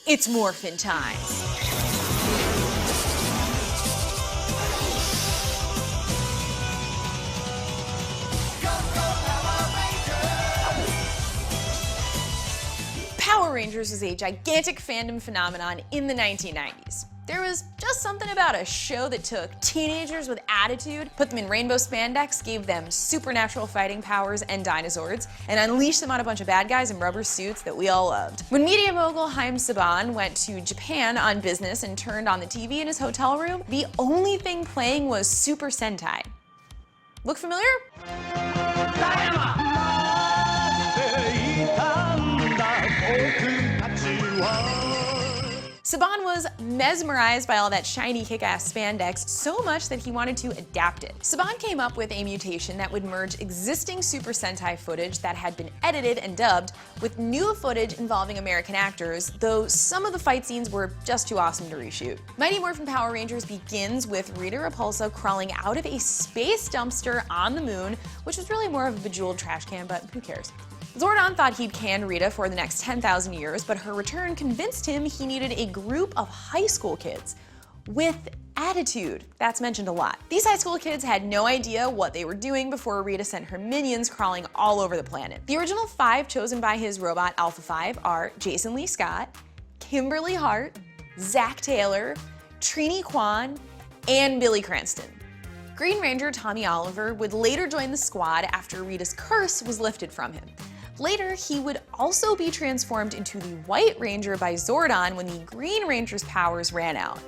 It's Morphin time. Power Rangers was a gigantic fandom phenomenon in the 1990s. There was just something about a show that took teenagers with attitude, put them in rainbow spandex, gave them supernatural fighting powers and dinosaurs, and unleashed them on a bunch of bad guys in rubber suits that we all loved. When media mogul Haim Saban went to Japan on business and turned on the TV in his hotel room, the only thing playing was Super Sentai. Look familiar? Saban was mesmerized by all that shiny kick-ass spandex so much that he wanted to adapt it. Saban came up with a mutation that would merge existing Super Sentai footage that had been edited and dubbed with new footage involving American actors, though some of the fight scenes were just too awesome to reshoot. Mighty Morphin Power Rangers begins with Rita Repulsa crawling out of a space dumpster on the moon, which was really more of a bejeweled trash can, but who cares? Zordon thought he'd can Rita for the next 10,000 years, but her return convinced him he needed a group of high school kids with attitude. That's mentioned a lot. These high school kids had no idea what they were doing before Rita sent her minions crawling all over the planet. The original 5 chosen by his robot Alpha 5 are Jason Lee Scott, Kimberly Hart, Zach Taylor, Trini Kwan, and Billy Cranston. Green Ranger Tommy Oliver would later join the squad after Rita's curse was lifted from him. Later, he would also be transformed into the White Ranger by Zordon when the Green Ranger's powers ran out.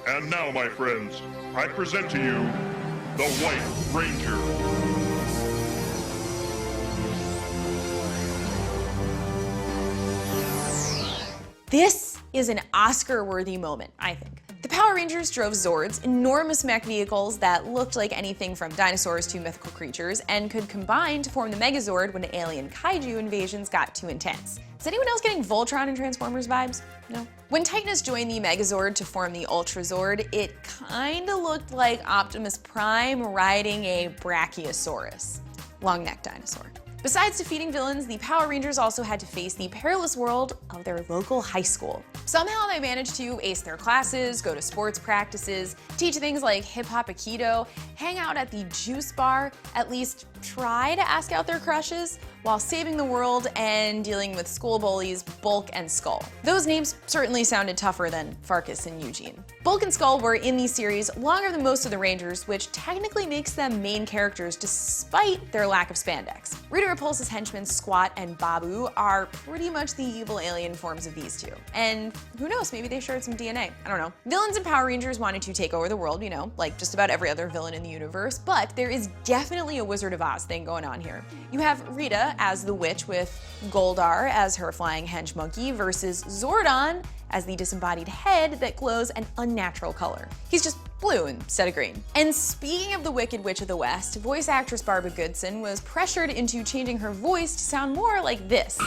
And now, my friends, I present to you the White Ranger. This is an Oscar-worthy moment, I think. The Power Rangers drove Zords, enormous mech vehicles that looked like anything from dinosaurs to mythical creatures, and could combine to form the Megazord when alien kaiju invasions got too intense. Is anyone else getting Voltron and Transformers vibes? No? When Titanus joined the Megazord to form the Ultrazord, it kinda looked like Optimus Prime riding a Brachiosaurus. Long-necked dinosaur. Besides defeating villains, the Power Rangers also had to face the perilous world of their local high school. Somehow they managed to ace their classes, go to sports practices, teach things like hip-hop aikido, hang out at the juice bar, at least try to ask out their crushes, while saving the world and dealing with school bullies Bulk and Skull. Those names certainly sounded tougher than Farkas and Eugene. Bulk and Skull were in these series longer than most of the Rangers, which technically makes them main characters despite their lack of spandex. Rita Repulsa's henchmen Squat and Babu are pretty much the evil alien forms of these two. And who knows, maybe they shared some DNA, I don't know. Villains and Power Rangers wanted to take over the world, you know, like just about every other villain in the universe, but there is definitely a Wizard of Oz thing going on here. You have Rita as the witch with Goldar as her flying hench monkey versus Zordon as the disembodied head that glows an unnatural color. He's just blue instead of green. And speaking of the Wicked Witch of the West, voice actress Barbara Goodson was pressured into changing her voice to sound more like this.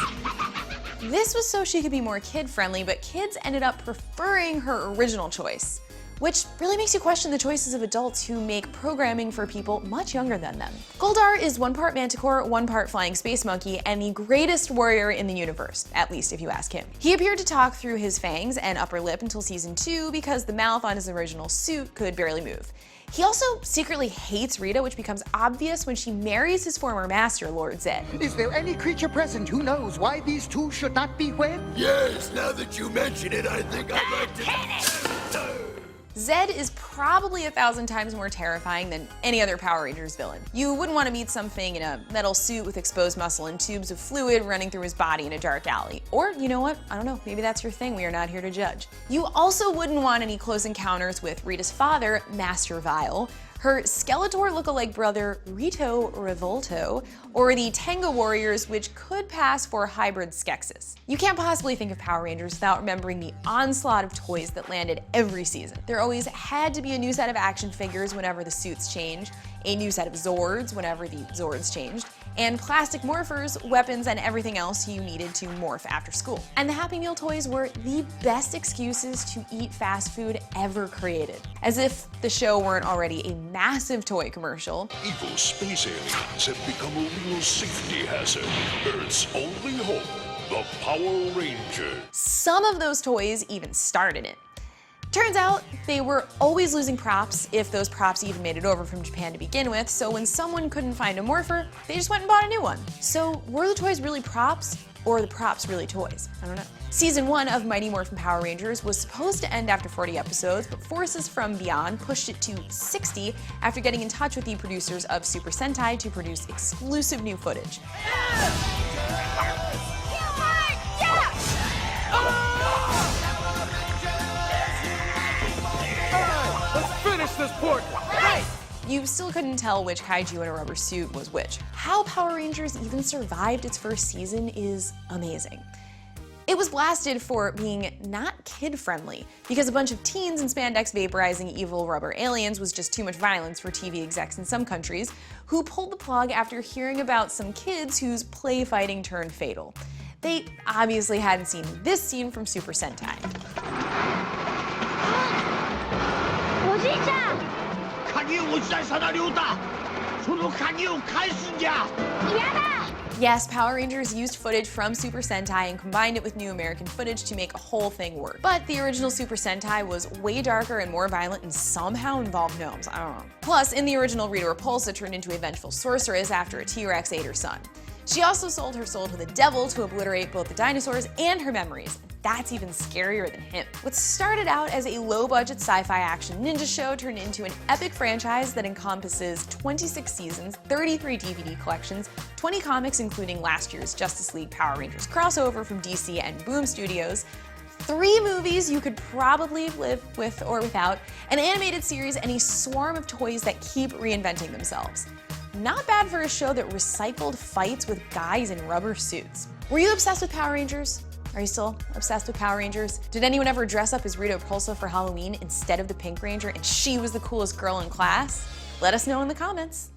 This was so she could be more kid-friendly, but kids ended up preferring her original choice, which really makes you question the choices of adults who make programming for people much younger than them. Goldar is 1 part manticore, 1 part flying space monkey, and the greatest warrior in the universe, at least if you ask him. He appeared to talk through his fangs and upper lip until season 2 because the mouth on his original suit could barely move. He also secretly hates Rita, which becomes obvious when she marries his former master, Lord Zed. Is there any creature present who knows why these two should not be wed? Yes, now that you mention it, I think I'd like to... Zed is probably 1,000 times more terrifying than any other Power Rangers villain. You wouldn't want to meet something in a metal suit with exposed muscle and tubes of fluid running through his body in a dark alley. Or, you know what? I don't know, maybe that's your thing, we are not here to judge. You also wouldn't want any close encounters with Rita's father, Master Vile, her Skeletor look-alike brother, Rito Revolto, or the Tenga Warriors, which could pass for hybrid Skeksis. You can't possibly think of Power Rangers without remembering the onslaught of toys that landed every season. There always had to be a new set of action figures whenever the suits changed, a new set of Zords whenever the Zords changed, and plastic morphers, weapons, and everything else you needed to morph after school. And the Happy Meal toys were the best excuses to eat fast food ever created. As if the show weren't already a massive toy commercial. Evil space aliens have become a real safety hazard. Earth's only hope. the Power Rangers. Some of those toys even started it. Turns out they were always losing props if those props even made it over from Japan to begin with, so when someone couldn't find a Morpher, they just went and bought a new one. So were the toys really props, or were the props really toys? I don't know. Season 1 of Mighty Morphin Power Rangers was supposed to end after 40 episodes, but forces from beyond pushed it to 60 after getting in touch with the producers of Super Sentai to produce exclusive new footage. Finish this port! You still couldn't tell which kaiju in a rubber suit was which. How Power Rangers even survived its first season is amazing. It was blasted for being not kid-friendly, because a bunch of teens in spandex vaporizing evil rubber aliens was just too much violence for TV execs in some countries, who pulled the plug after hearing about some kids whose play fighting turned fatal. They obviously hadn't seen this scene from Super Sentai. Yes, Power Rangers used footage from Super Sentai and combined it with new American footage to make a whole thing work. But the original Super Sentai was way darker and more violent and somehow involved gnomes. I don't know. Plus, in the original, Rita Repulsa turned into a vengeful sorceress after a T-Rex ate her son. She also sold her soul to the devil to obliterate both the dinosaurs and her memories. That's even scarier than him. What started out as a low-budget sci-fi action ninja show turned into an epic franchise that encompasses 26 seasons, 33 DVD collections, 20 comics including last year's Justice League Power Rangers crossover from DC and Boom Studios, 3 movies you could probably live with or without, an animated series, and a swarm of toys that keep reinventing themselves. Not bad for a show that recycled fights with guys in rubber suits. Were you obsessed with Power Rangers? Are you still obsessed with Power Rangers? Did anyone ever dress up as Rita Repulsa for Halloween instead of the Pink Ranger and she was the coolest girl in class? Let us know in the comments.